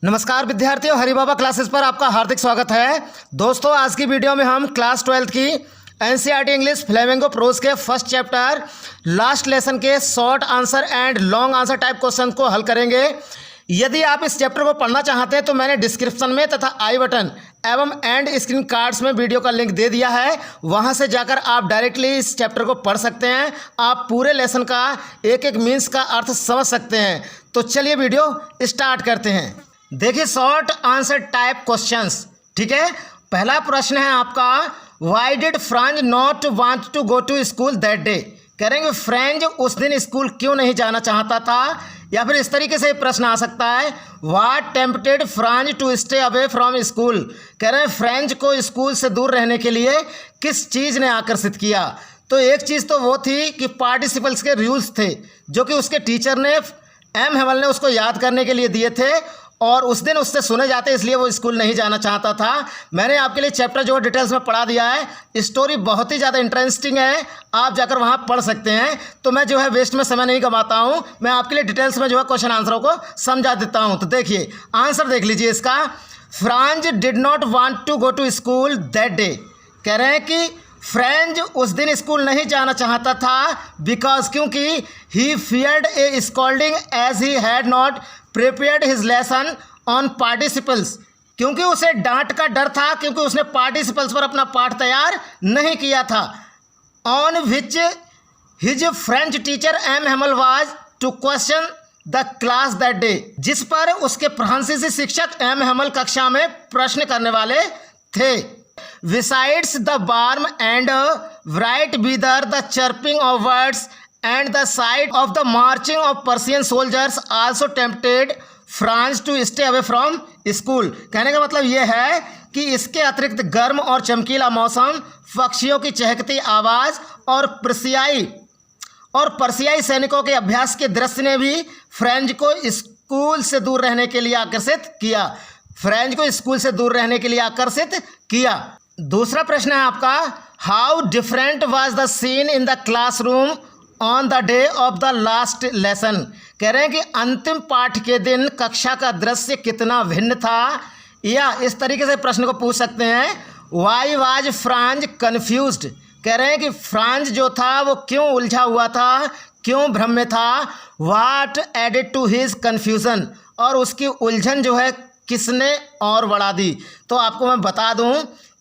नमस्कार विद्यार्थियों, हरि बाबा क्लासेस पर आपका हार्दिक स्वागत है। दोस्तों, आज की वीडियो में हम क्लास 12th की एनसीईआरटी इंग्लिश फ्लेमिंगो प्रोज के फर्स्ट चैप्टर लास्ट लेसन के short answer and long answer type question को हल करेंगे। यदि आप इस चैप्टर को पढ़ना चाहते हैं तो मैंने डिस्क्रिप्शन में तथा आई बटन एवं एंड स्क्रीन कार्ड्स में वीडियो का लिंक दे दिया है। वहां से जाकर आप डायरेक्टली इस चैप्टर को पढ़ सकते हैं। आप पूरे लेसन का एक एक मीन्स का अर्थ समझ सकते हैं। तो चलिए वीडियो स्टार्ट करते हैं। देखिए, शॉर्ट आंसर टाइप क्वेश्चंस, ठीक है। पहला प्रश्न है आपका, why did Franz not want to go to school that day. करेंगे फ्रेंज उस दिन स्कूल क्यों नहीं जाना चाहता था। या फिर इस तरीके से प्रश्न आ सकता है, what tempted Franz to stay away from school. कह रहे हैं फ्रेंज को स्कूल से दूर रहने के लिए किस चीज़ ने आकर्षित किया। तो एक चीज़ तो वो थी कि पार्टिसिपल्स के रूल्स थे जो कि उसके टीचर ने एम हेमल ने उसको याद करने के लिए दिए थे और उस दिन उससे सुने जाते, इसलिए वो स्कूल नहीं जाना चाहता था। मैंने आपके लिए चैप्टर जो डिटेल्स में पढ़ा दिया है। स्टोरी बहुत ही ज़्यादा इंटरेस्टिंग है, आप जाकर वहाँ पढ़ सकते हैं। तो मैं जो है वेस्ट में समय नहीं गंवाता हूँ, मैं आपके लिए डिटेल्स में जो है क्वेश्चन आंसरों को समझा देता हूँ। तो देखिए आंसर देख लीजिए इसका, Franz did not want to go to school that day. कह रहे हैं कि फ्रेंज उस दिन स्कूल नहीं जाना चाहता था बिकॉज क्योंकि he feared a scolding as he had not prepared his lesson on participles. क्योंकि उसे डांट का डर था, क्योंकि उसने पार्टिसिपल्स पर अपना पाठ तैयार नहीं किया था। On which his French teacher M Hamel was to question the class that day. जिस पर उसके फ्रांसीसी शिक्षक एम हेमल कक्षा में प्रश्न करने वाले थे। Besides the warm and bright weather, the chirping of birds and the sight of the marching of Persian soldiers also tempted Franz to stay away from school। कहने का मतलब ये है कि इसके अतिरिक्त गर्म और चमकीला मौसम, पक्षियों की चहकती आवाज़ और पर्सियाई सैनिकों के अभ्यास के दृश्य ने भी फ्रेंच को स्कूल से दूर रहने के लिए आकर्षित किया। फ्रेंच को स्कूल से दूर रहने के लिए आकर्षित किया। दूसरा प्रश्न है आपका, how different was the seen in the classroom on the day of the last lesson. कह रहे हैं कि अंतिम पाठ के दिन कक्षा का दृश्य कितना भिन्न था। या इस तरीके से प्रश्न को पूछ सकते हैं, वाई वाज फ्रांज कन्फ्यूज्ड। कह रहे हैं कि फ्रांज जो था वो क्यों उलझा हुआ था, क्यों भ्रम में था। What added to his confusion, और उसकी उलझन जो है किसने और बढ़ा दी। तो आपको मैं बता दूं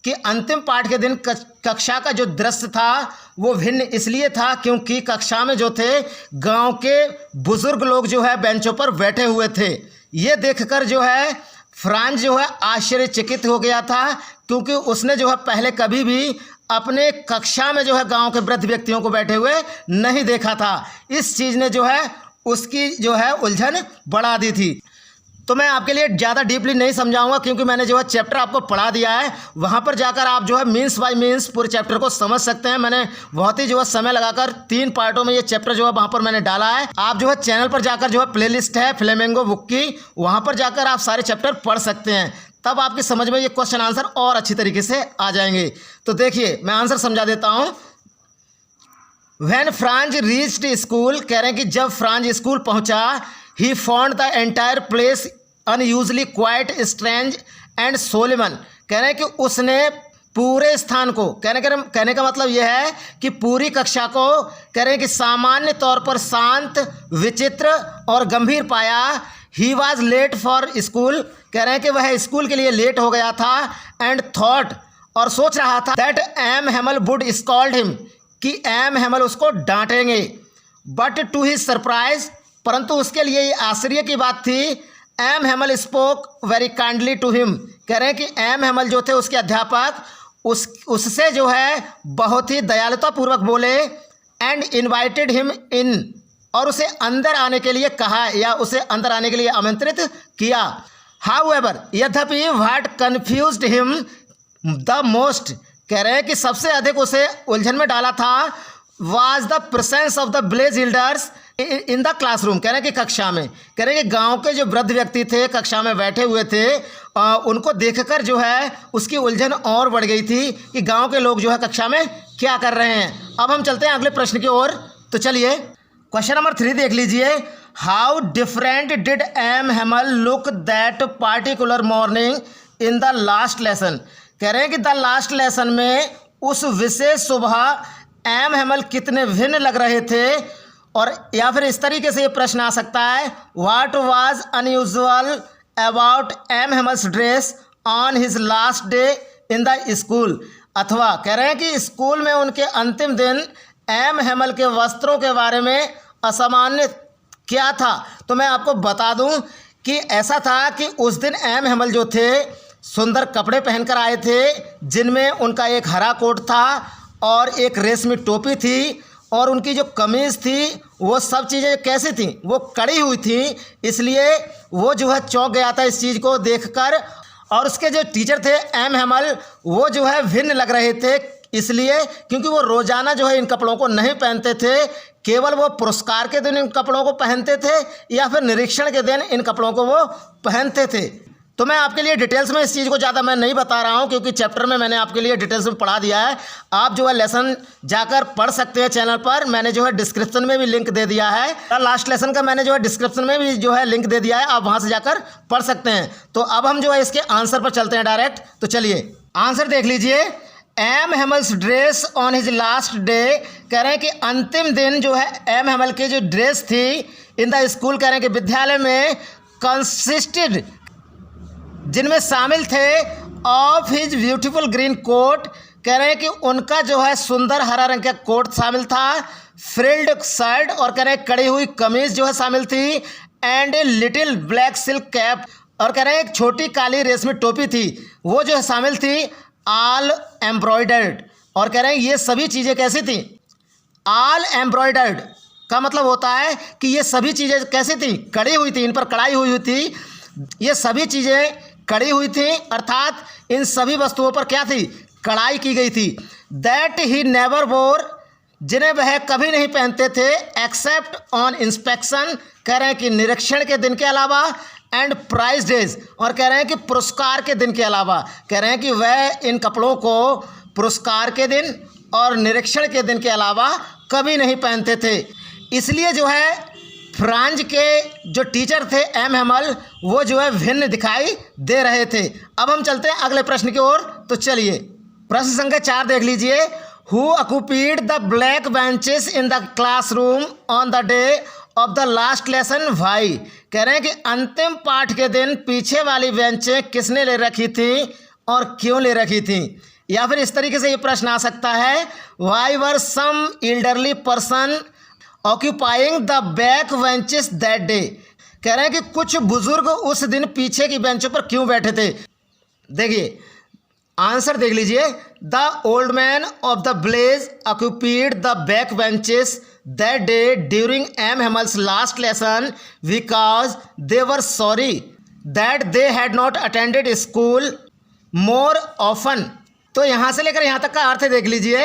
कि अंतिम पाठ के दिन कक्षा का जो दृश्य था वो भिन्न इसलिए था क्योंकि कक्षा में जो थे गांव के बुजुर्ग लोग जो है बेंचों पर बैठे हुए थे। ये देखकर जो है फ्रांज जो है आश्चर्यचकित हो गया था, क्योंकि उसने जो है पहले कभी भी अपने कक्षा में जो है गांव के वृद्ध व्यक्तियों को बैठे हुए नहीं देखा था। इस चीज़ ने जो है उसकी जो है उलझन बढ़ा दी थी। तो मैं आपके लिए ज़्यादा डीपली नहीं समझाऊंगा, क्योंकि मैंने जो है चैप्टर आपको पढ़ा दिया है। वहाँ पर जाकर आप जो है मीन्स बाय मीन्स पूरे चैप्टर को समझ सकते हैं। मैंने बहुत ही जो है समय लगाकर 3 पार्टों में ये चैप्टर जो है वहाँ पर मैंने डाला है। आप जो है चैनल पर जाकर जो है प्लेलिस्ट है फ्लेमिंगो बुक की, वहाँ पर जाकर आप सारे चैप्टर पढ़ सकते हैं। तब आपकी समझ में ये क्वेश्चन आंसर और अच्छी तरीके से आ जाएंगे। तो देखिए मैं आंसर समझा देता हूँ। व्हेन फ्रांज रीच्ड स्कूल, कह रहे हैं कि जब फ्रांज स्कूल पहुँचा, he found the entire place unusually quiet strange and solemn. कह रहे हैं कि उसने पूरे स्थान को, कहने का मतलब यह है कि पूरी कक्षा को कह रहे हैं कि सामान्य तौर पर शांत, विचित्र और गंभीर पाया। He was late for school, कह रहे हैं कि वह स्कूल के लिए लेट हो गया था। एंड थॉट, और सोच रहा था, that M Hamel would scold him, कि एम हेमल उसको डांटेंगे। बट टू हिज सरप्राइज, परंतु उसके लिए ये आश्चर्य की बात थी, M Hamel spoke very kindly to him. कह रहे हैं कि एम हेमल जो थे उसके अध्यापक उससे जो है बहुत ही दयालुतापूर्वक बोले। एंड इनवाइटेड हिम इन, और उसे अंदर आने के लिए कहा या उसे अंदर आने के लिए आमंत्रित किया। हाउएवर, यद्यपि what confused him the most, कह रहे हैं कि सबसे अधिक उसे उलझन में डाला था, was the presence of the village elders in the classroom. कह रहे हैं कि कक्षा में, कह रहे हैं कि गांव के जो वृद्ध व्यक्ति थे कक्षा में बैठे हुए थे, उनको देखकर जो है उसकी उलझन और बढ़ गई थी कि गांव के लोग जो है कक्षा में क्या कर रहे हैं। अब हम चलते हैं अगले प्रश्न की ओर। तो चलिए क्वेश्चन नंबर 3 देख लीजिए, how different did M Hamel look that particular morning in the last lesson. कह रहे हैं कि द लास्ट लेसन में उस विशेष सुबह एम हेमल कितने भिन्न लग रहे थे। और या फिर इस तरीके से ये प्रश्न आ सकता है, what was unusual about M Hamel's dress on his last day in the school. अथवा कह रहे हैं कि स्कूल में उनके अंतिम दिन एम हेमल के वस्त्रों के बारे में असामान्य क्या था। तो मैं आपको बता दूं कि ऐसा था कि उस दिन एम हेमल जो थे सुंदर कपड़े पहनकर आए थे, जिनमें उनका एक हरा कोट था और एक रेशमी टोपी थी, और उनकी जो कमीज़ थी वो सब चीज़ें कैसी थी, वो कड़ी हुई थी। इसलिए वो जो है चौंक गया था इस चीज़ को देखकर। और उसके जो टीचर थे एम हेमल, वो जो है भिन्न लग रहे थे, इसलिए क्योंकि वो रोज़ाना जो है इन कपड़ों को नहीं पहनते थे, केवल वो पुरस्कार के दिन इन कपड़ों को पहनते थे या फिर निरीक्षण के दिन इन कपड़ों को वो पहनते थे। तो मैं आपके लिए डिटेल्स में इस चीज़ को ज़्यादा मैं नहीं बता रहा हूँ, क्योंकि चैप्टर में मैंने आपके लिए डिटेल्स में पढ़ा दिया है। आप जो है लेसन जाकर पढ़ सकते हैं चैनल पर, मैंने जो है डिस्क्रिप्शन में भी लिंक दे दिया है। लास्ट लेसन का मैंने जो है डिस्क्रिप्शन में भी जो है लिंक दे दिया है, आप वहाँ से जाकर पढ़ सकते हैं। तो अब हम जो है इसके आंसर पर चलते हैं डायरेक्ट। तो चलिए आंसर देख लीजिए, M Hamel's dress on his last day. कह रहे हैं कि अंतिम दिन जो है एम हेमल की जो ड्रेस थी इन द स्कूल, कह रहे हैं कि विद्यालय में, कंसिस्टेड, जिनमें शामिल थे of his beautiful green coat. कह रहे हैं कि उनका जो है सुंदर हरा रंग का कोट शामिल था, फ्रिल्ड शर्ट, और कह रहे हैं कड़ी हुई कमीज जो है शामिल थी, and a little black silk cap, और कह रहे हैं एक छोटी काली रेशमी टोपी थी, वो जो है शामिल थी, ऑल एम्ब्रॉयडर्ड। और कह रहे हैं ये सभी चीज़ें कैसी थी, ऑल एम्ब्रॉयडर्ड का मतलब होता है कि ये सभी चीज़ें कैसी थी, कड़ी हुई थी, इन पर कढ़ाई हुई थी। ये सभी चीज़ें कड़ी हुई थी, अर्थात इन सभी वस्तुओं पर क्या थी, कढ़ाई की गई थी। दैट ही नेवर वोर, जिन्हें वह कभी नहीं पहनते थे, एक्सेप्ट ऑन इंस्पेक्शन, कह रहे हैं कि निरीक्षण के दिन के अलावा, एंड प्राइज डेज, और कह रहे हैं कि पुरस्कार के दिन के अलावा। कह रहे हैं कि वह इन कपड़ों को पुरस्कार के दिन और निरीक्षण के दिन के अलावा कभी नहीं पहनते थे। इसलिए जो है फ्रांज के जो टीचर थे एम हेमल, वो जो है भिन्न दिखाई दे रहे थे। अब हम चलते हैं अगले प्रश्न की ओर। तो चलिए प्रश्न संख्या 4 देख लीजिए, who occupied the black benches in the classroom on the day of the last lesson why. कह रहे हैं कि अंतिम पाठ के दिन पीछे वाली बेंचें किसने ले रखी थी और क्यों ले रखी थी। या फिर इस तरीके से ये प्रश्न आ सकता है, why were some elderly person occupying the back benches that day. कह रहे हैं कि कुछ बुजुर्ग उस दिन पीछे की बेंचों पर क्यों बैठे थे। देखिए आंसर देख लीजिए, the old man of the village occupied the back benches that day during M Hamel's last lesson because they were sorry that they had not attended school more often. तो यहाँ से लेकर यहाँ तक का अर्थ देख लीजिए,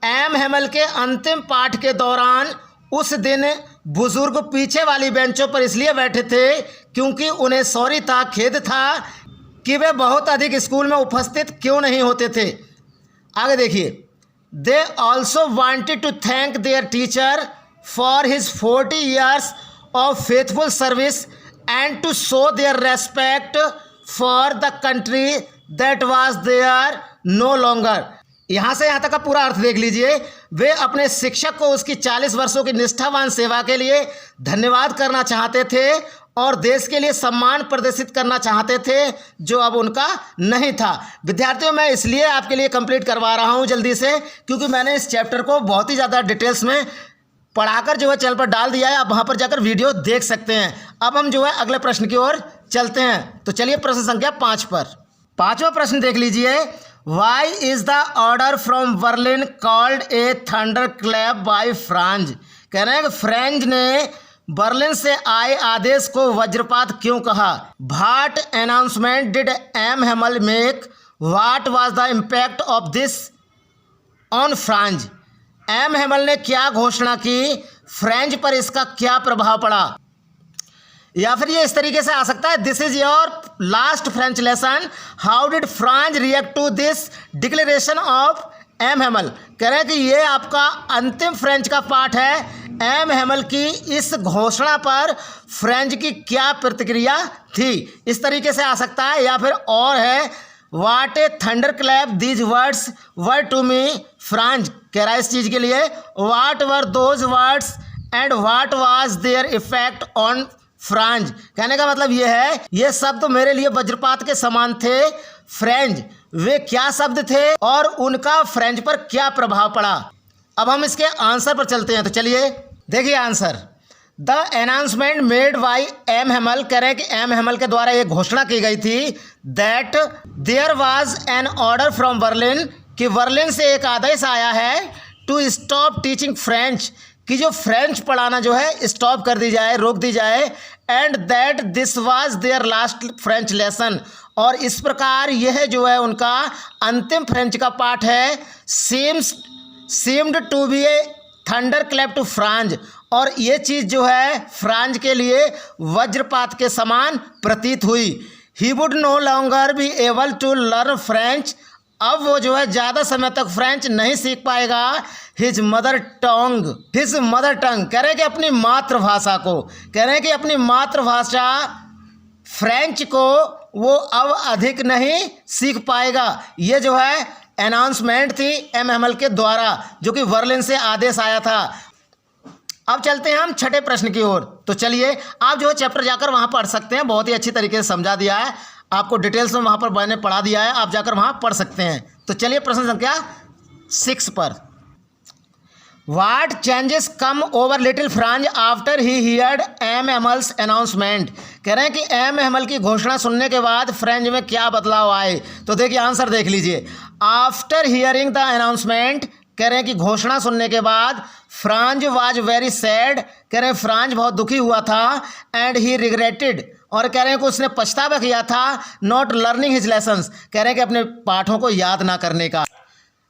एम हेमल के अंतिम पाठ के दौरान उस दिन बुजुर्ग पीछे वाली बेंचों पर इसलिए बैठे थे क्योंकि उन्हें सॉरी था, खेद था कि वे बहुत अधिक स्कूल में उपस्थित क्यों नहीं होते थे। आगे देखिए, they also wanted to thank their teacher for his 40 years of faithful service and to show their respect for the country that was there no longer. यहाँ से यहाँ तक का पूरा अर्थ देख लीजिए, वे अपने शिक्षक को उसकी 40 वर्षों की निष्ठावान सेवा के लिए धन्यवाद करना चाहते थे और देश के लिए सम्मान प्रदर्शित करना चाहते थे, जो अब उनका नहीं था। विद्यार्थियों, मैं इसलिए आपके लिए कंप्लीट करवा रहा हूँ जल्दी से, क्योंकि मैंने इस चैप्टर को बहुत ही ज़्यादा डिटेल्स में पढ़ाकर जो है चैनल पर डाल दिया है, आप वहाँ पर जाकर वीडियो देख सकते हैं। अब हम जो है अगले प्रश्न की ओर चलते हैं। तो चलिए प्रश्न संख्या 5 पर। 5वां प्रश्न देख लीजिए, why is the order from Berlin called a thunder clap by Franz. कह रहे हैं कि फ्रेंच ने बर्लिन से आए आदेश को वज्रपात क्यों कहा। What announcement did M Hamel make, what was the impact of this on Franz. M Hamel ने क्या घोषणा की, फ्रेंच पर इसका क्या प्रभाव पड़ा। या फिर ये इस तरीके से आ सकता है, this is your last French lesson, how did Franz react to this declaration of M Hamel. कह रहे हैं कि ये आपका अंतिम फ्रेंच का पाठ है। एम हेमल की इस घोषणा पर फ्रेंच की क्या प्रतिक्रिया थी, इस तरीके से आ सकता है। या फिर और है, what a thunder clap these words were to me Franz, कह रहा है इस चीज़ के लिए, what were those words and what was their effect on Franz. कहने का मतलब ये है, ये शब्द मेरे लिए वज्रपात के समान थे। फ्रेंच, वे क्या शब्द थे और उनका फ्रेंच पर क्या प्रभाव पड़ा। अब हम इसके आंसर पर चलते हैं, तो चलिए देखिए answer. The announcement made by M Hamel, कह रहे हैं कि एम हेमल के द्वारा ये घोषणा की गई थी that there was an order from Berlin, कि बर्लिन से एक आदेश आया है टू स्टॉप टीचिंग फ्रेंच, कि जो फ्रेंच पढ़ाना जो है स्टॉप कर दी जाए, रोक दी जाए। And that this was their last French lesson, और इस प्रकार यह जो है उनका अंतिम फ्रेंच का पाठ है। Seemed to be a thunder clap to Franz, और ये चीज़ जो है फ्रांज के लिए वज्रपात के समान प्रतीत हुई। He would no longer be able to learn French, अब वो जो है ज़्यादा समय तक फ्रेंच नहीं सीख पाएगा। हिज मदर टंग, कह रहे हैं कि अपनी मातृभाषा को, कह रहे हैं कि अपनी मातृभाषा फ्रेंच को वो अब अधिक नहीं सीख पाएगा। ये जो है अनाउंसमेंट थी एम हेमल के द्वारा, जो कि बर्लिन से आदेश आया था। अब चलते हैं हम छठे प्रश्न की ओर। तो चलिए, आप जो है चैप्टर जाकर वहाँ पढ़ सकते हैं, बहुत ही अच्छी तरीके से समझा दिया है आपको, डिटेल्स में वहाँ पर मैंने पढ़ा दिया है, आप जाकर वहाँ पढ़ सकते हैं। तो चलिए प्रश्न संख्या 6 पर। What changes come over little Franz after he heard M Hamel's announcement, कह रहे हैं कि एम हेमल की घोषणा सुनने के बाद फ्रेंच में क्या बदलाव आए। तो देखिए आंसर देख लीजिए। आफ्टर हियरिंग द अनाउंसमेंट, कह रहे हैं कि घोषणा सुनने के बाद फ्रांज वाज वेरी सैड, कह रहे हैं फ्रांज बहुत दुखी हुआ था। एंड ही रिग्रेटेड, और कह रहे हैं कि उसने पछतावा किया था नॉट लर्निंग हिज लेसन्स, कह रहे हैं कि अपने पाठों को याद ना करने का।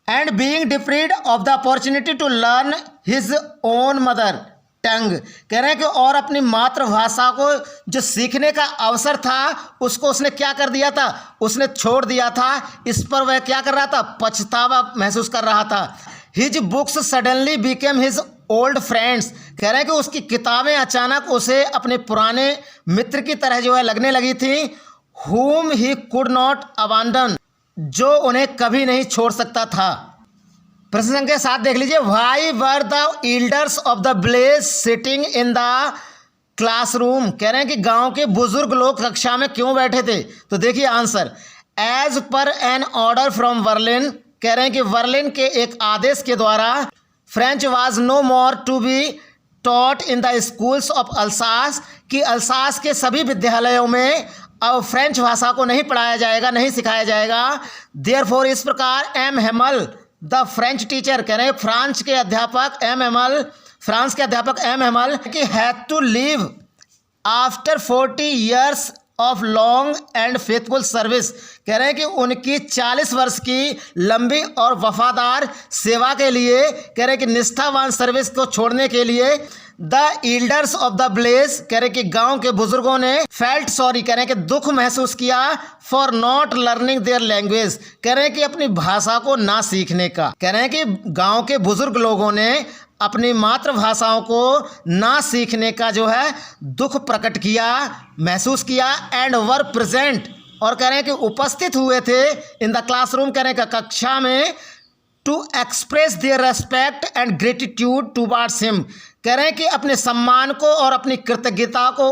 And being deprived of the opportunity to learn his own mother tongue, कह रहे हैं कि और अपनी मातृभाषा को जो सीखने का अवसर था उसको उसने क्या कर दिया था, उसने छोड़ दिया था। इस पर वह क्या कर रहा था, पछतावा महसूस कर रहा था। His books suddenly became his old friends, कह रहे हैं कि उसकी किताबें अचानक उसे अपने पुराने मित्र की तरह जो है लगने लगी थी। whom he could not abandon, जो उन्हें कभी नहीं छोड़ सकता था। प्रश्न संख्या 7 देख लीजिए। Why were the elders of the village sitting in the classroom, कह रहे हैं कि गांव के बुजुर्ग लोग कक्षा में क्यों बैठे थे। तो देखिए answer, as per an order from Berlin, कह रहे हैं कि बर्लिन के एक आदेश के द्वारा French was no more to be taught in the schools of Alsace, कि अल्सास के सभी विद्यालयों में अब फ्रेंच भाषा को नहीं पढ़ाया जाएगा, नहीं सिखाया जाएगा। देयरफॉर, इस प्रकार M Hamel the French teacher, कह रहे हैं फ्रांस के अध्यापक एम हेमल कि had to leave after 40 years of long and faithful service, कह रहे हैं कि उनकी 40 वर्ष की लंबी और वफादार सेवा के लिए, कह रहे हैं कि निष्ठावान सर्विस को छोड़ने के लिए the elders of the village, कह रहे हैं कि गांव के बुजुर्गों ने फेल्ट सॉरी, कह रहे हैं कि दुख महसूस किया for not learning their language, कह रहे हैं कि अपनी भाषा को ना सीखने का, कह रहे हैं कि गांव के बुजुर्ग लोगों ने अपनी मातृभाषाओं को ना सीखने का जो है दुख प्रकट किया, महसूस किया। एंड वर प्रेजेंट, और कह रहे हैं कि उपस्थित हुए थे इन द क्लासरूम, कह रहे हैं कि कक्षा में, to express their respect and gratitude towards him, कह रहे हैं कि अपने सम्मान को और अपनी कृतज्ञता को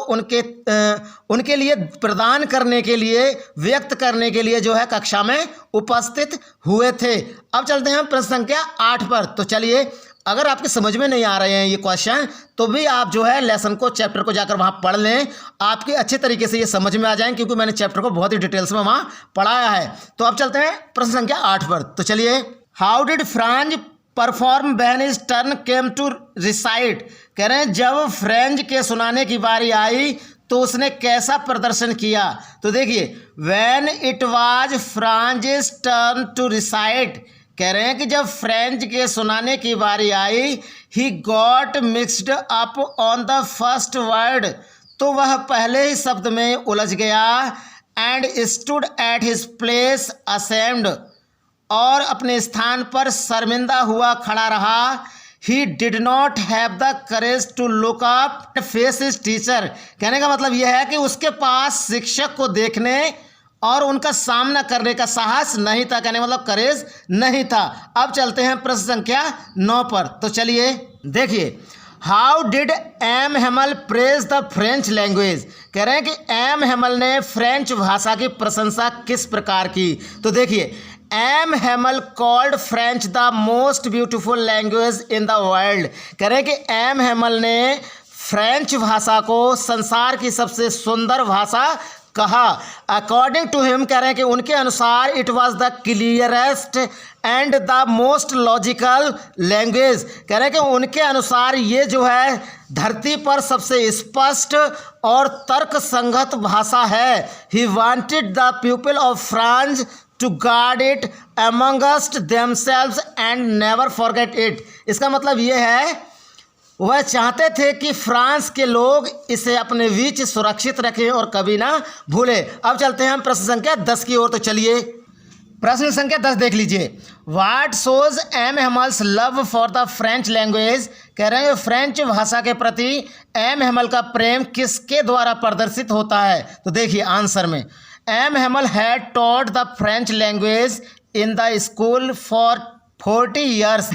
उनके लिए प्रदान करने के लिए, व्यक्त करने के लिए जो है कक्षा में उपस्थित हुए थे। अब चलते हैं प्रश्न संख्या 8 पर। तो चलिए, अगर आपके समझ में नहीं आ रहे हैं ये क्वेश्चन, तो भी आप जो है लेसन को, चैप्टर को जाकर वहाँ पढ़ लें, आपके अच्छे तरीके से ये समझ में आ जाएंगे, क्योंकि मैंने चैप्टर को बहुत ही डिटेल्स में वहाँ पढ़ाया है। तो अब चलते हैं प्रश्न संख्या 8 पर। तो चलिए, how did Franz perform when his turn came to recite, कह रहे हैं जब फ्रेंच के सुनाने की बारी आई तो उसने कैसा प्रदर्शन किया। तो देखिए, when it was Franz's turn to recite, कह रहे हैं कि जब फ्रेंच के सुनाने की बारी आई, he got mixed up on the first word, तो वह पहले ही शब्द में उलझ गया। And stood at his place ashamed, और अपने स्थान पर शर्मिंदा हुआ खड़ा रहा। He did not have the courage to look up and face his teacher। कहने का मतलब यह है कि उसके पास शिक्षक को देखने और उनका सामना करने का साहस नहीं था, कहने का मतलब करेज नहीं था। अब चलते हैं प्रश्न संख्या 9 पर। तो चलिए देखिए, how did M Hamel praise the French language. कह रहे हैं कि एम हेमल ने फ्रेंच भाषा की प्रशंसा किस प्रकार की। तो देखिए, M Hamel called French the most beautiful language in the world. कह रहे हैं कि एम हेमल ने फ्रेंच भाषा को संसार की सबसे सुंदर भाषा कहा। अकॉर्डिंग टू हिम, कह रहे हैं कि उनके अनुसार it was the clearest and the most logical language. कह रहे हैं कि उनके अनुसार ये जो है धरती पर सबसे स्पष्ट और तर्क संगत भाषा है। He wanted the people of France to guard it amongst themselves and never forget it. इसका मतलब ये है, वह चाहते थे कि फ्रांस के लोग इसे अपने बीच सुरक्षित रखें और कभी ना भूले। अब चलते हैं हम प्रश्न संख्या 10 की ओर। तो चलिए प्रश्न संख्या 10 देख लीजिए। What shows M Hamel's love for the French language. कह रहे हैं फ्रेंच भाषा के प्रति एम हेमल का प्रेम किसके द्वारा प्रदर्शित होता है। तो देखिए आंसर में, M Hamel had taught the French language in the school for 40 years.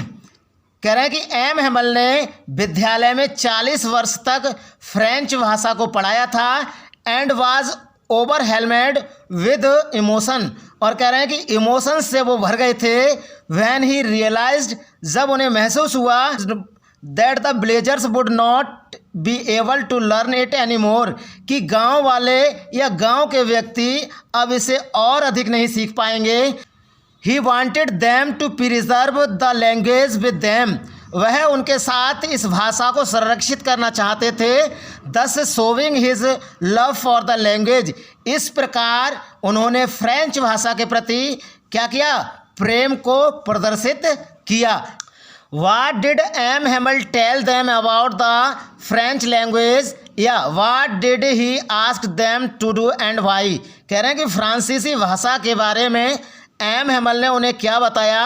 कह रहे हैं कि एम हेमल ने विद्यालय में 40 वर्ष तक फ्रेंच भाषा को पढ़ाया था। And was overwhelmed with emotion. और कह रहे हैं कि इमोशन से वो भर गए थे। व्हेन ही रियलाइज्ड, जब उन्हें महसूस हुआ that the villagers would not be able to learn it any more, कि गाँव वाले या गाँव के व्यक्ति अब इसे और अधिक नहीं सीख पाएंगे। He wanted them to preserve the language with them। वह उनके साथ इस भाषा को संरक्षित करना चाहते थे। Thus showing his love for the language। इस प्रकार उन्होंने फ्रेंच भाषा के प्रति क्या किया, प्रेम को प्रदर्शित किया। What did M. Hamel tell them about the French language? या what did he ask them to do and why। कह रहे हैं कि फ्रांसीसी भाषा के बारे में एम हेमल ने उन्हें क्या बताया,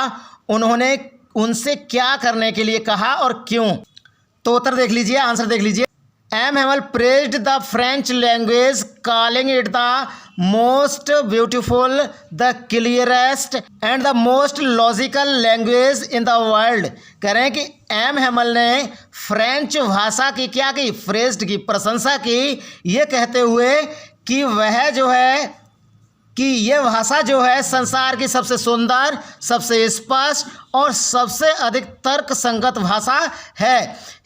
उन्होंने उनसे क्या करने के लिए कहा और क्यों। तो उत्तर देख लीजिए, आंसर देख लीजिए। M Hamel praised the French language calling it the most beautiful, the clearest and the most logical language in the world. कह रहे हैं कि एम हेमल ने फ्रेंच भाषा की क्या की, प्रेज्ड की, प्रशंसा की, ये कहते हुए कि वह जो है कि यह भाषा जो है संसार की सबसे सुंदर, सबसे स्पष्ट और सबसे अधिक तर्क संगत भाषा है।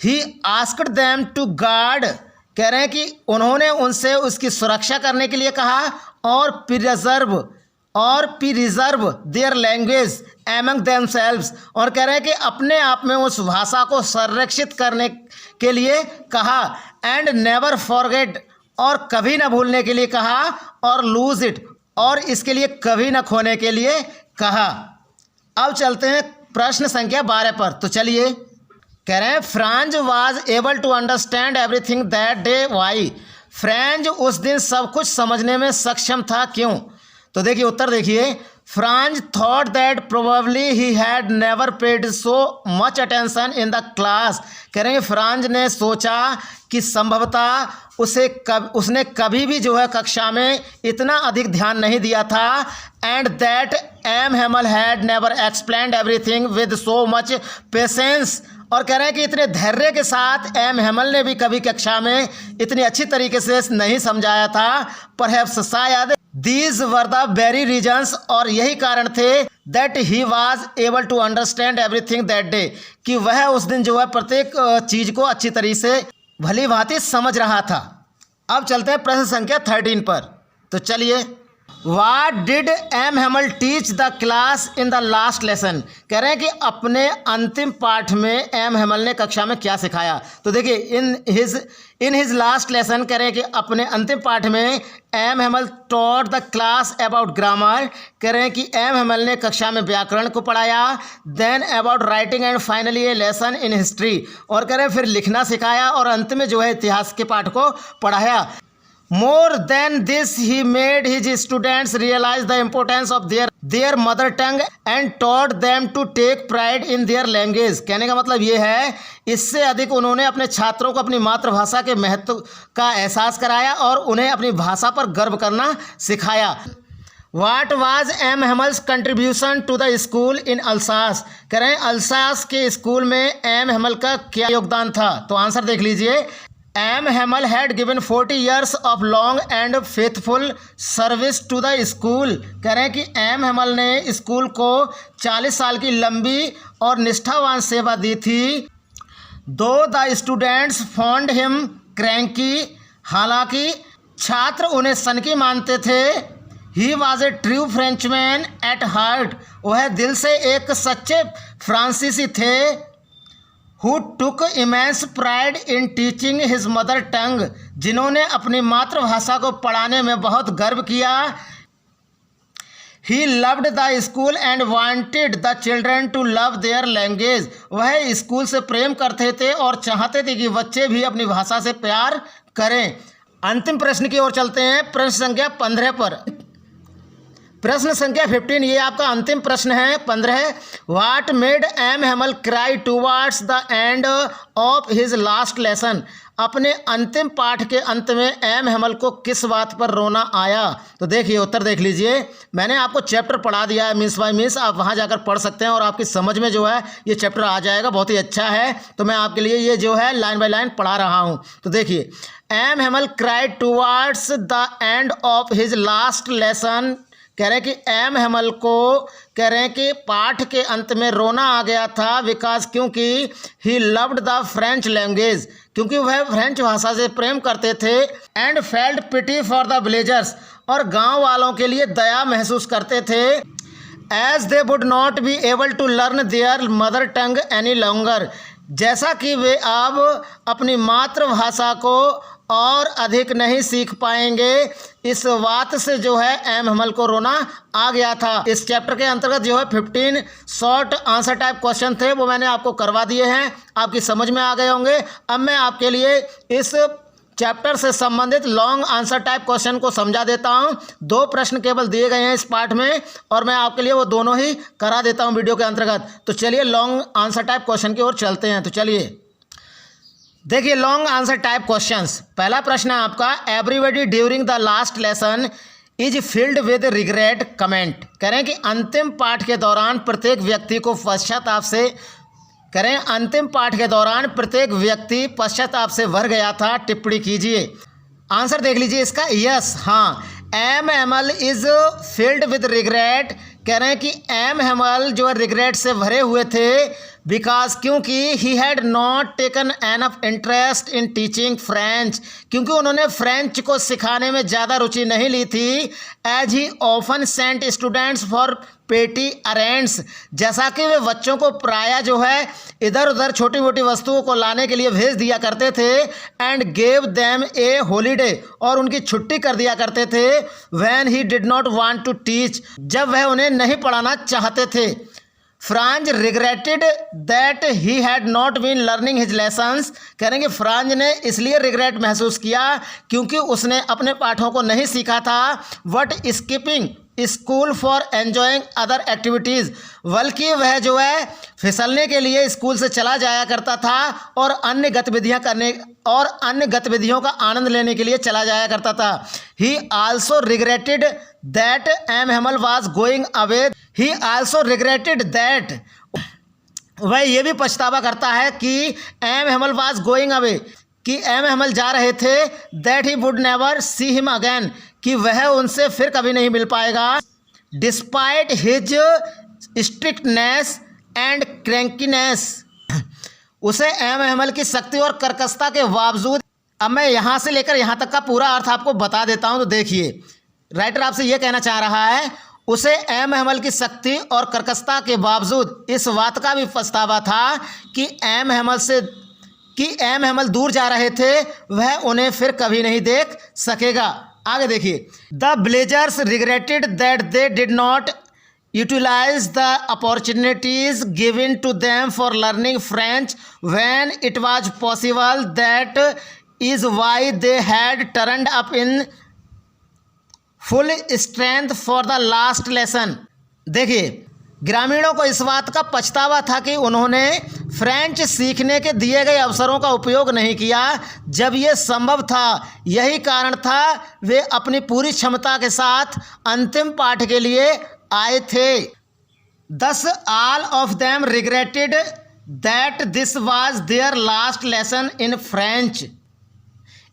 He asked them to guard. कह रहे हैं कि उन्होंने उनसे उसकी सुरक्षा करने के लिए कहा और preserve their language among themselves. और कह रहे हैं कि अपने आप में उस भाषा को संरक्षित करने के लिए कहा। एंड नेवर फॉरगेट, और कभी ना भूलने के लिए कहा। और लूज इट, और इसके लिए कभी न खोने के लिए कहा। अब चलते हैं प्रश्न संख्या 12 पर। तो चलिए कह रहे हैं Franz was able to understand everything that day why. Franz उस दिन सब कुछ समझने में सक्षम था, क्यों। तो देखिए उत्तर देखिए, Franz thought that probably he had never paid so much attention in the class. कह रहे हैं फ्रांज ने सोचा कि संभवतः उसने कभी भी जो है कक्षा में इतना अधिक ध्यान नहीं दिया था। And that M Hamel had never explained everything with so much patience. और कह रहे हैं कि इतने धैर्य के साथ एम हेमल ने भी कभी कक्षा में इतनी अच्छी तरीके से नहीं समझाया था। परहैप्स, शायद these were the very reasons, और यही कारण थे that he was able to understand everything that day, कि वह उस दिन जो है प्रत्येक चीज़ को अच्छी तरीके से भली भांति समझ रहा था। अब चलते हैं प्रश्न संख्या 13 पर। तो चलिए, what did M Hamel teach the class in the last lesson. कह रहे हैं कि अपने अंतिम पाठ में एम हेमल ने कक्षा में क्या सिखाया। तो देखिए इन हिज लास्ट लेसन, कह रहे हैं कि अपने अंतिम पाठ में M Hamel taught the class about grammar. कह रहे हैं कि एम हेमल ने कक्षा में व्याकरण को पढ़ाया। Then about writing and finally a lesson in history. और कह रहे हैं फिर लिखना सिखाया और अंत में जो है इतिहास के पाठ को पढ़ाया। More than this, he made his students realize the importance of their mother tongue and taught them to take pride in their language. कहने का मतलब ये है, इससे अधिक उन्होंने अपने छात्रों को अपनी मातृभाषा के महत्व का एहसास कराया और उन्हें अपनी भाषा पर गर्व करना सिखाया. What was M Hamel's contribution to the school in Alsace? कह रहे हैं अल्सास के स्कूल में एम हेमल का क्या योगदान था? तो आंसर देख लीजिए. M Hamel had given 40 years of long and faithful service to the school. कह रहे हैं कि एम हेमल ने स्कूल को 40 साल की लंबी और निष्ठावान सेवा दी थी. Though the students found him cranky, हालांकि छात्र उन्हें सनकी मानते थे. He was a true Frenchman at heart, वह दिल से एक सच्चे फ्रांसीसी थे. Who took immense pride in teaching his mother tongue, जिन्होंने अपनी मातृभाषा को पढ़ाने में बहुत गर्व किया. He loved the school and wanted the children to love their language, वह स्कूल से प्रेम करते थे और चाहते थे कि बच्चे भी अपनी भाषा से प्यार करें. अंतिम प्रश्न की ओर चलते हैं, प्रश्न संख्या 15 पर. प्रश्न संख्या 15, ये आपका अंतिम प्रश्न है 15. What made M Hamel cry towards the end of his last lesson, अपने अंतिम पाठ के अंत में एम हेमल को किस बात पर रोना आया? तो देखिए उत्तर देख लीजिए. मैंने आपको चैप्टर पढ़ा दिया है मिस बाय मिस, आप वहाँ जाकर पढ़ सकते हैं और आपकी समझ में जो है ये चैप्टर आ जाएगा. बहुत ही अच्छा है, तो मैं आपके लिए ये जो है लाइन बाय लाइन पढ़ा रहा हूँ. तो देखिए, M Hamel cried towards the end of his last lesson, कह रहे हैं कि एम हेमल को कह रहे हैं कि पाठ के अंत में रोना आ गया था. बिकॉज क्योंकि he loved the French language, क्योंकि वह फ्रेंच भाषा से प्रेम करते थे. And felt pity for the villagers, और गांव वालों के लिए दया महसूस करते थे. As they would not be able to learn their mother tongue any longer, जैसा कि वे अब अपनी मातृभाषा को और अधिक नहीं सीख पाएंगे. इस बात से जो है एम हेमल को रोना आ गया था. इस चैप्टर के अंतर्गत जो है 15 शॉर्ट आंसर टाइप क्वेश्चन थे, वो मैंने आपको करवा दिए हैं, आपकी समझ में आ गए होंगे. अब मैं आपके लिए इस चैप्टर से संबंधित लॉन्ग आंसर टाइप क्वेश्चन को समझा देता हूं. 2 प्रश्न केवल दिए गए हैं इस पार्ट में और मैं आपके लिए वो दोनों ही करा देता हूं वीडियो के अंतर्गत. तो चलिए लॉन्ग आंसर टाइप क्वेश्चन की ओर चलते हैं. तो चलिए देखिए लॉन्ग आंसर टाइप क्वेश्चंस. पहला प्रश्न है आपका, everybody during the last lesson is filled with regret comment. कह रहे हैं कि अंतिम पाठ के दौरान प्रत्येक व्यक्ति को पश्चाताप से, करें अंतिम पाठ के दौरान प्रत्येक व्यक्ति पश्चाताप से भर गया था. टिप्पणी कीजिए. आंसर देख लीजिए इसका, यस, हाँ. M Hamel is filled with regret, कह रहे हैं कि एम हेमल जो है रिग्रेट से भरे हुए थे. बिकॉज क्योंकि ही had not taken enough interest in teaching French, क्योंकि उन्होंने फ्रेंच को सिखाने में ज़्यादा रुचि नहीं ली थी. As he often sent students for petty errands, जैसा कि वे बच्चों को प्रायः जो है इधर उधर छोटी मोटी वस्तुओं को लाने के लिए भेज दिया करते थे. And gave them a holiday, और उनकी छुट्टी कर दिया करते थे. When he did not want to teach, जब वह उन्हें नहीं पढ़ाना चाहते थे. Franz regretted that he had not been learning his lessons, कहेंगे फ्रांज ने इसलिए रिग्रेट महसूस किया क्योंकि उसने अपने पाठों को नहीं सीखा था. What skipping school for enjoying other activities, बल्कि वह जो है फिसलने के लिए स्कूल से चला जाया करता था और अन्य गतिविधियों का आनंद लेने के लिए चला जाया करता था. He also regretted that M Hamel was going away, he also regretted that, वह ये भी पछतावा करता है कि M Hamel was going away, कि एम हेमल जा रहे थे. That he would never see him again, कि वह उनसे फिर कभी नहीं मिल पाएगा. Despite his strictness and crankiness, उसे एम हेमल की सख्ती और कर्कशता के बावजूद, अब मैं यहाँ से लेकर यहाँ तक का पूरा अर्थ आपको बता देता हूँ. तो देखिए राइटर आपसे ये कहना चाह रहा है, उसे एम हेमल की सख्ती और कर्कशता के बावजूद इस बात का भी पछतावा था कि एम हेमल दूर जा रहे थे, वह उन्हें फिर कभी नहीं देख सकेगा. आगे देखिए, the villagers regretted that they did not utilize the opportunities given to them for learning French when it was possible that is why they had turned up in full strength for the last lesson. देखिए, ग्रामीणों को इस बात का पछतावा था कि उन्होंने फ्रेंच सीखने के दिए गए अवसरों का उपयोग नहीं किया जब ये संभव था। यही कारण था वे अपनी पूरी क्षमता के साथ अंतिम पाठ के लिए आए थे। Thus all of them regretted that this was their last lesson in French।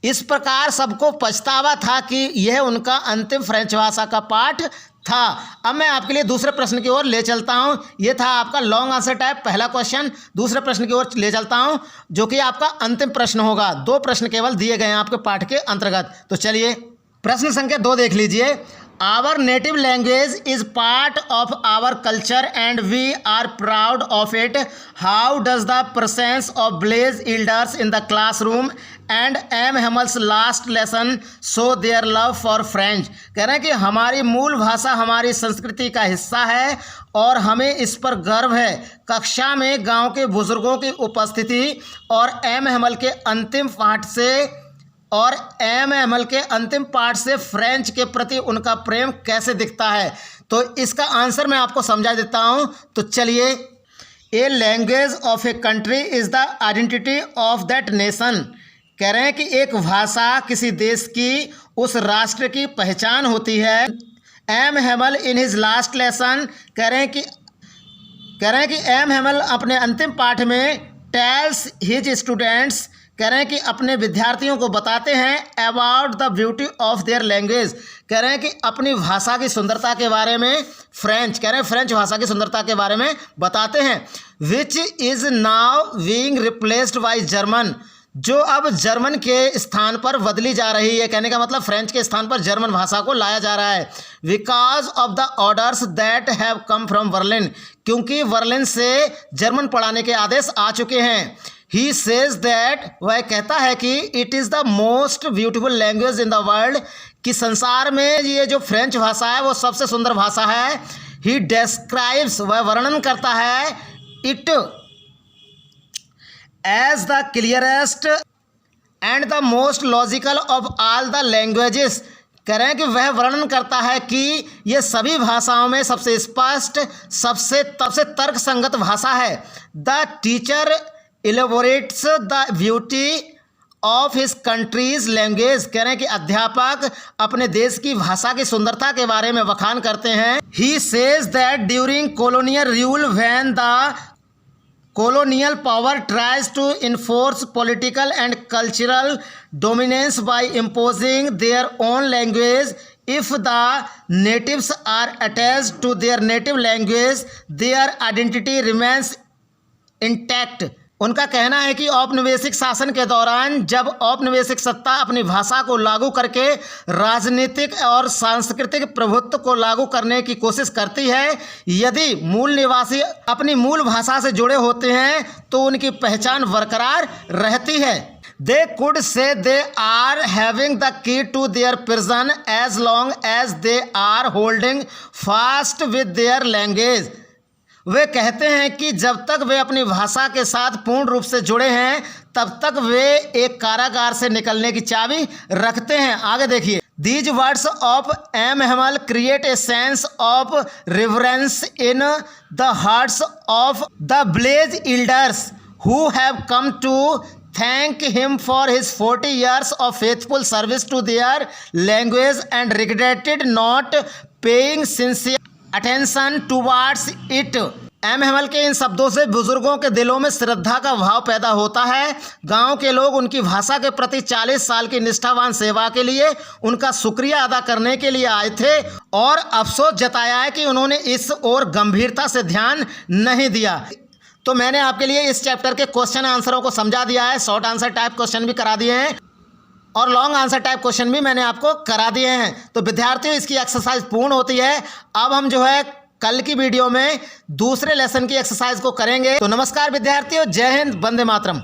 इस प्रकार सबको पछतावा था कि यह उनका अंतिम फ्रेंच भाषा का पाठ था। अब मैं आपके लिए दूसरे प्रश्न की ओर ले चलता हूं। यह था आपका लॉन्ग आंसर टाइप पहला क्वेश्चन। दूसरे प्रश्न की ओर ले चलता हूं जो कि आपका अंतिम प्रश्न होगा। 2 प्रश्न केवल दिए गए हैं आपके पाठ के अंतर्गत। तो चलिए प्रश्न संख्या 2 देख लीजिए। Our native language is part of our culture and we are proud of it. How does the presence of Blaise elders in the classroom and M. Hammel's last lesson show their love for French? कह रहे हैं कि हमारी मूल भाषा हमारी संस्कृति का हिस्सा है और हमें इस पर गर्व है। कक्षा में गांव के बुजुर्गों की उपस्थिति और एम हैमल के अंतिम पाठ से फ्रेंच के प्रति उनका प्रेम कैसे दिखता है। तो इसका आंसर मैं आपको समझा देता हूं। तो चलिए, a language of a country is the identity of that nation. कह रहे हैं कि एक भाषा किसी देश की उस राष्ट्र की पहचान होती है। M Hamel in his last lesson कह रहे हैं कि एम हैमल अपने अंतिम पाठ में टेल्स हिज स्टूडेंट्स, कह रहे हैं कि अपने विद्यार्थियों को बताते हैं about the beauty of their language. कह रहे हैं कि अपनी भाषा की सुंदरता के बारे में फ्रेंच भाषा की सुंदरता के बारे में बताते हैं। Which is now being replaced by German, जो अब जर्मन के स्थान पर बदली जा रही है। कहने का मतलब फ्रेंच के स्थान पर जर्मन भाषा को लाया जा रहा है। Because of the orders that have come from Berlin, क्योंकि बर्लिन से जर्मन पढ़ाने के आदेश आ चुके हैं। ही सेज दैट, वह कहता है कि it is the most beautiful language in the world, कि संसार में ये जो फ्रेंच भाषा है वो सबसे सुंदर भाषा है। ही डिस्क्राइब्स, वह वर्णन करता है it as the clearest and the most logical of all the languages. कह रहे हैं कि वह वर्णन करता है कि ये सभी भाषाओं में सबसे स्पष्ट, सबसे तर्क संगत भाषा है। The teacher elaborates the beauty of his country's language. कह रहे हैं कि अध्यापक अपने देश की भाषा की सुंदरता के बारे में बखान करते हैं। He says that during colonial rule when the colonial power tries to enforce political and cultural dominance by imposing their own language, if the natives are attached to their native language, their identity remains intact। उनका कहना है कि औपनिवेशिक शासन के दौरान जब औपनिवेशिक सत्ता अपनी भाषा को लागू करके राजनीतिक और सांस्कृतिक प्रभुत्व को लागू करने की कोशिश करती है, यदि मूल निवासी अपनी मूल भाषा से जुड़े होते हैं तो उनकी पहचान बरकरार रहती है। They could say they are having the key to their prison as long as they are holding fast with their language। वे कहते हैं कि जब तक वे अपनी भाषा के साथ पूर्ण रूप से जुड़े हैं तब तक वे एक कारागार से निकलने की चाबी रखते हैं। आगे देखिए, These words of M. Hamel create a sense of reverence in the hearts of the Blaise elders who have come to thank him for his 40 years of faithful service to their language and regretted not paying sincere attention towards it। M Hamel के इन शब्दों से बुजुर्गों के दिलों में श्रद्धा का भाव पैदा होता है। गांव के लोग उनकी भाषा के प्रति 40 साल की निष्ठावान सेवा के लिए उनका शुक्रिया अदा करने के लिए आए थे और अफसोस जताया है कि उन्होंने इस ओर गंभीरता से ध्यान नहीं दिया। तो मैंने आपके लिए इस चैप्टर के क्वेश्चन आंसरों को समझा दिया है। शॉर्ट आंसर टाइप क्वेश्चन भी करा दिए हैं और लॉन्ग आंसर टाइप क्वेश्चन भी मैंने आपको करा दिए हैं। तो विद्यार्थियों, इसकी एक्सरसाइज पूर्ण होती है। अब हम जो है कल की वीडियो में दूसरे लेसन की एक्सरसाइज को करेंगे। तो नमस्कार विद्यार्थियों, जय हिंद, वंदे मातरम।